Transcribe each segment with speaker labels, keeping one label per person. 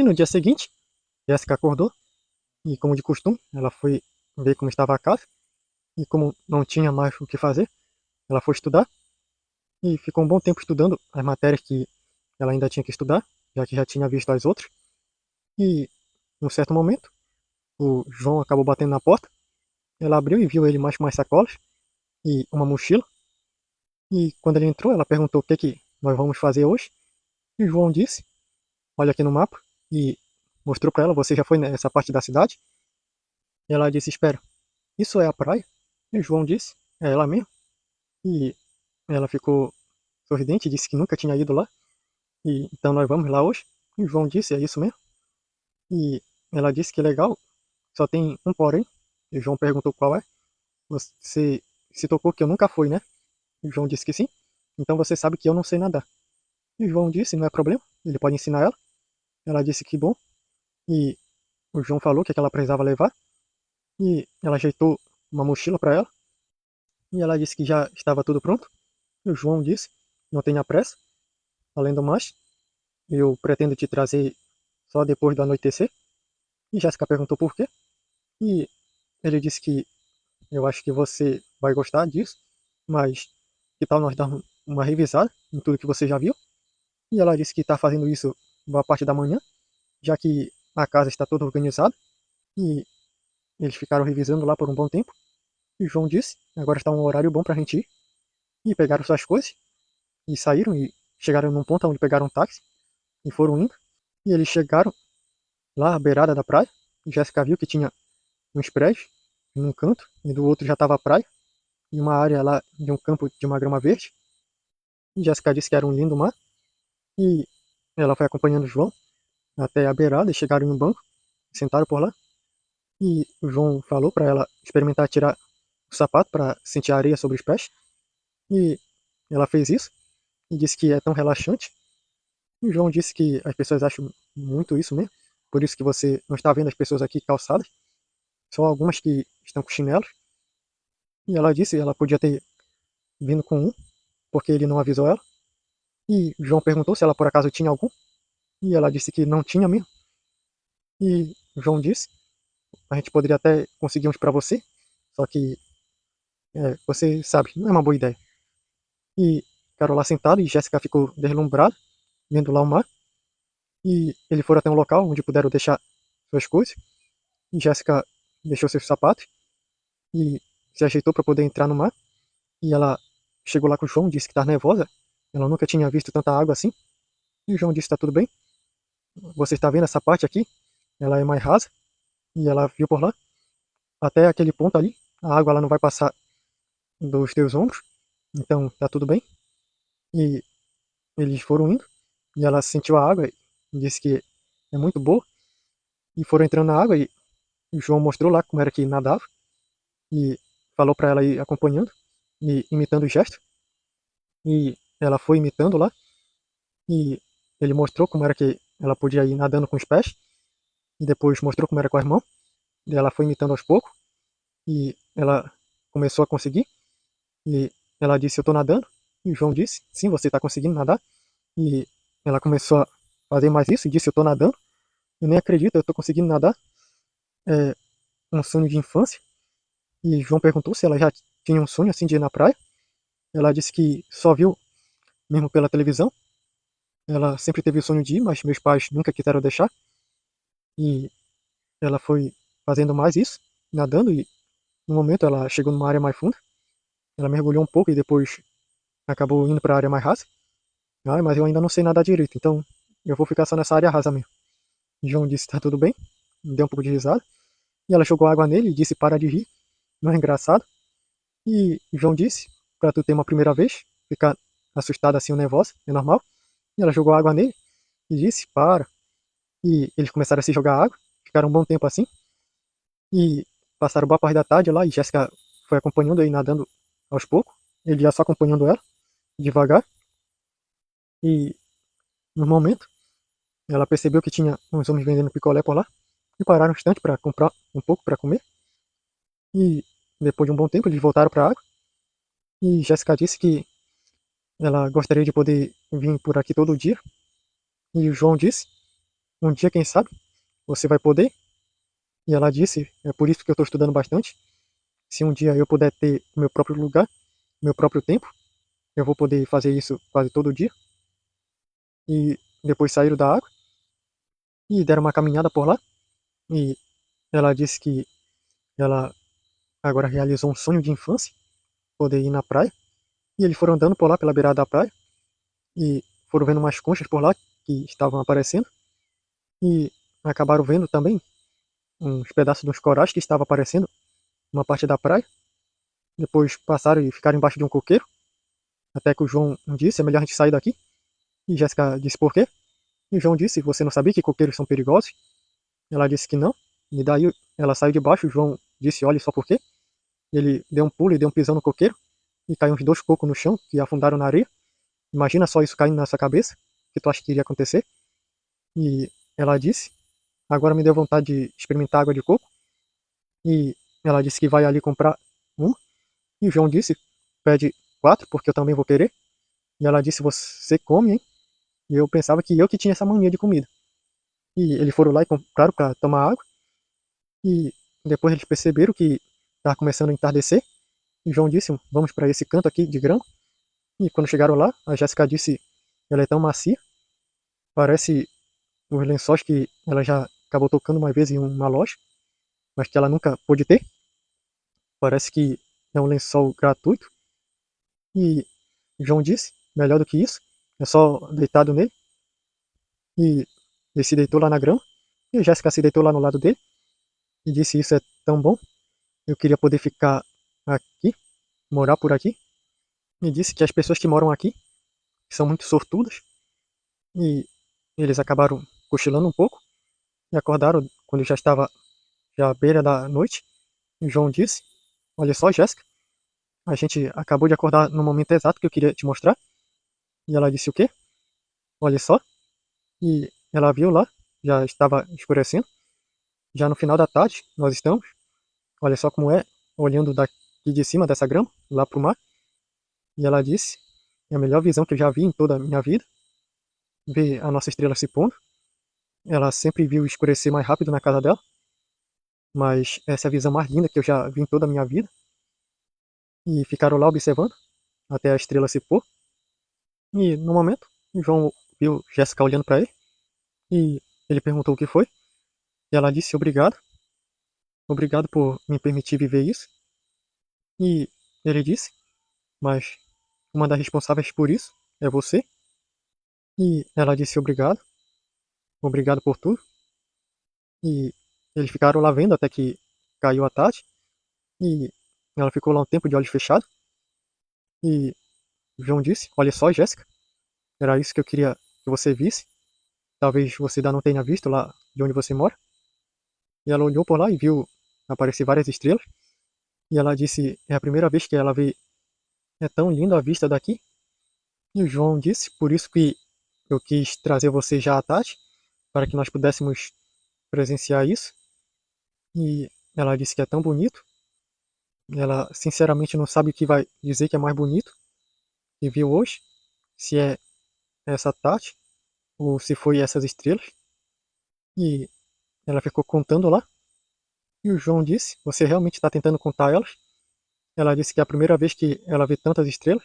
Speaker 1: E no dia seguinte, Jéssica acordou e, como de costume, ela foi ver como estava a casa. E como não tinha mais o que fazer, ela foi estudar e ficou um bom tempo estudando as matérias que ela ainda tinha que estudar, já que já tinha visto as outras. E, num certo momento, o João acabou batendo na porta. Ela abriu e viu ele mais com umas sacolas e uma mochila. E quando ele entrou, ela perguntou o que nós vamos fazer hoje. E o João disse: olha aqui no mapa. E mostrou para ela: você já foi nessa parte da cidade? E ela disse: espera, isso é a praia? E o João disse: é ela mesmo. E ela ficou sorridente e disse que nunca tinha ido lá. E então nós vamos lá hoje. E o João disse: é isso mesmo. E ela disse que legal, só tem um porém. E o João perguntou qual é. Você se tocou que eu nunca fui, né? E o João disse que sim. Então você sabe que eu não sei nadar. E o João disse: não é problema, ele pode ensinar ela. Ela disse que bom. E o João falou que ela precisava levar. E ela ajeitou uma mochila para ela. E ela disse que já estava tudo pronto. E o João disse: não tenha pressa. Além do mais, eu pretendo te trazer só depois do anoitecer. E Jéssica perguntou por quê. E ele disse que eu acho que você vai gostar disso, mas que tal nós darmos uma revisada em tudo que você já viu? E ela disse que está fazendo isso boa parte da manhã, já que a casa está toda organizada. E eles ficaram revisando lá por um bom tempo. E o João disse: agora está um horário bom para a gente ir. E pegaram suas coisas e saíram e chegaram num ponto onde pegaram um táxi e foram indo. E eles chegaram lá à beirada da praia. E Jéssica viu que tinha uns prédios num canto e do outro já estava a praia. E uma área lá de um campo de uma grama verde. E Jéssica disse que era um lindo mar. E ela foi acompanhando o João até a beirada e chegaram em um banco, sentaram por lá. E o João falou para ela experimentar tirar o sapato para sentir a areia sobre os pés. E ela fez isso e disse que é tão relaxante. E o João disse que as pessoas acham muito isso mesmo. Por isso que você não está vendo as pessoas aqui calçadas. Só algumas que estão com chinelos. E ela disse que ela podia ter vindo com um, porque ele não avisou ela. E o João perguntou se ela por acaso tinha algum. E ela disse que não tinha mesmo. E o João disse: a gente poderia até conseguir uns para você. Só que você sabe, não é uma boa ideia. E ficaram lá sentados e Jéssica ficou deslumbrada, vendo lá o mar. E eles foram até um local onde puderam deixar suas coisas. E Jéssica deixou seus sapatos e se ajeitou para poder entrar no mar. E ela chegou lá com o João, disse que estava nervosa. Ela nunca tinha visto tanta água assim. E o João disse: está tudo bem. Você está vendo essa parte aqui? Ela é mais rasa. E ela viu por lá. Até aquele ponto ali, a água ela não vai passar dos teus ombros. Então tá tudo bem. E eles foram indo. E ela sentiu a água e disse que é muito boa. E foram entrando na água e o João mostrou lá como era que nadava. E falou para ela ir acompanhando e imitando o gesto. E ela foi imitando lá. E ele mostrou como era que ela podia ir nadando com os pés. E depois mostrou como era com as mãos. E ela foi imitando aos poucos. E ela começou a conseguir. E ela disse: eu tô nadando. E o João disse: sim, você está conseguindo nadar. E ela começou a fazer mais isso e disse: eu tô nadando. Eu nem acredito, eu tô conseguindo nadar. É um sonho de infância. E João perguntou se ela já tinha um sonho assim de ir na praia. Ela disse que só viu mesmo pela televisão. Ela sempre teve o sonho de ir, mas meus pais nunca quiseram deixar. E ela foi fazendo mais isso, nadando. E no momento ela chegou numa área mais funda. Ela mergulhou um pouco e depois acabou indo para a área mais rasa. Ah, mas eu ainda não sei nadar direito, então eu vou ficar só nessa área rasa mesmo. João disse: tá tudo bem. Deu um pouco de risada. E ela jogou água nele e disse: para de rir. Não é engraçado. E João disse: pra tu ter uma primeira vez, ficar assustada assim ou nervosa, é normal. E ela jogou água nele e disse: para. E eles começaram a se jogar água, ficaram um bom tempo assim. E passaram boa parte da tarde lá e Jéssica foi acompanhando aí, nadando aos poucos. Ele já só acompanhando ela, devagar. E no momento, ela percebeu que tinha uns homens vendendo picolé por lá. E pararam um instante para comprar um pouco para comer. E depois de um bom tempo, eles voltaram para a água. E Jéssica disse que ela gostaria de poder vir por aqui todo dia. E o João disse um dia, quem sabe, você vai poder. E ela disse, é por isso que eu estou estudando bastante. Se um dia eu puder ter o meu próprio lugar, meu próprio tempo, eu vou poder fazer isso quase todo dia. E depois saíram da água e deram uma caminhada por lá. E ela disse que ela agora realizou um sonho de infância, poder ir na praia. E eles foram andando por lá pela beirada da praia e foram vendo umas conchas por lá que estavam aparecendo. E acabaram vendo também uns pedaços dos corais que estavam aparecendo uma parte da praia. Depois passaram e ficaram embaixo de um coqueiro. Até que o João disse, é melhor a gente sair daqui. E Jéssica disse por quê? E o João disse, você não sabia que coqueiros são perigosos? Ela disse que não. E daí ela saiu de baixo, o João disse, olha só por quê. Ele deu um pulo e deu um pisão no coqueiro. E caiu uns 2 cocos no chão, que afundaram na areia. Imagina só isso caindo na sua cabeça. O que tu acha que iria acontecer? E ela disse, agora me deu vontade de experimentar água de coco. E ela disse que vai ali comprar uma. E o João disse, pede 4, porque eu também vou querer. E ela disse, você come, hein? E eu pensava que eu que tinha essa mania de comida. E eles foram lá e compraram para tomar água. E depois eles perceberam que estava começando a entardecer. E o João disse, vamos para esse canto aqui de grão. E quando chegaram lá, a Jéssica disse, ela é tão macia, parece os lençóis que ela já acabou tocando uma vez em uma loja, mas que ela nunca pôde ter. Parece que é um lençol gratuito. E João disse, melhor do que isso, é só deitado nele. E ele se deitou lá na grama. E a Jéssica se deitou lá no lado dele. E disse, isso é tão bom, eu queria poder ficar aqui, morar por aqui. E disse que as pessoas que moram aqui são muito sortudas. E eles acabaram cochilando um pouco. E acordaram quando já estava já à beira da noite. E João disse, olha só, Jéssica, a gente acabou de acordar no momento exato que eu queria te mostrar. E ela disse o quê? Olha só. E ela viu lá, já estava escurecendo. Já no final da tarde, nós estamos. Olha só como é, olhando daqui de cima dessa grama, lá para o mar. E ela disse, é a melhor visão que eu já vi em toda a minha vida. Ver a nossa estrela se pondo. Ela sempre viu escurecer mais rápido na casa dela. Mas essa é a visão mais linda que eu já vi em toda a minha vida. E ficaram lá observando até a estrela se pôr. E no momento, o João viu Jéssica olhando para ele. E ele perguntou o que foi. E ela disse obrigado. Obrigado por me permitir viver isso. E ele disse, mas uma das responsáveis por isso é você. E ela disse obrigado. Obrigado por tudo. E eles ficaram lá vendo até que caiu a tarde. E ela ficou lá um tempo de olhos fechados. E o João disse, olha só, Jéssica, era isso que eu queria que você visse. Talvez você ainda não tenha visto lá de onde você mora. E ela olhou por lá e viu aparecer várias estrelas. E ela disse, é a primeira vez que ela vê, é tão linda a vista daqui. E o João disse, por isso que eu quis trazer você já à tarde, para que nós pudéssemos presenciar isso. E ela disse que é tão bonito. Ela sinceramente não sabe o que vai dizer que é mais bonito que viu hoje, se é essa tarde ou se foi essas estrelas. E ela ficou contando lá. E o João disse, você realmente está tentando contar elas? Ela disse que é a primeira vez que ela vê tantas estrelas.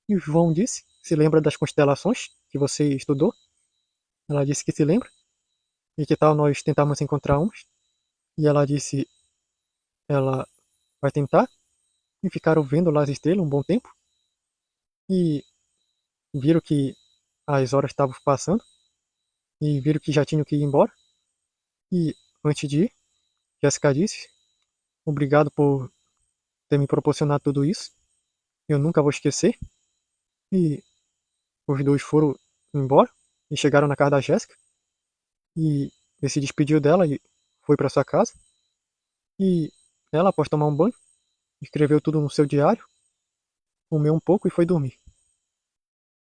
Speaker 1: E o João disse, se lembra das constelações que você estudou? Ela disse que se lembra. E que tal nós tentarmos encontrar umas? E ela disse, ela vai tentar. E ficaram vendo lá as estrelas um bom tempo. E viram que as horas estavam passando. E viram que já tinham que ir embora. E antes de ir, Jessica disse, obrigado por ter me proporcionado tudo isso. Eu nunca vou esquecer. E os dois foram embora e chegaram na casa da Jéssica. E ele se despediu dela e foi para sua casa. E ela, após tomar um banho, escreveu tudo no seu diário, comeu um pouco e foi dormir.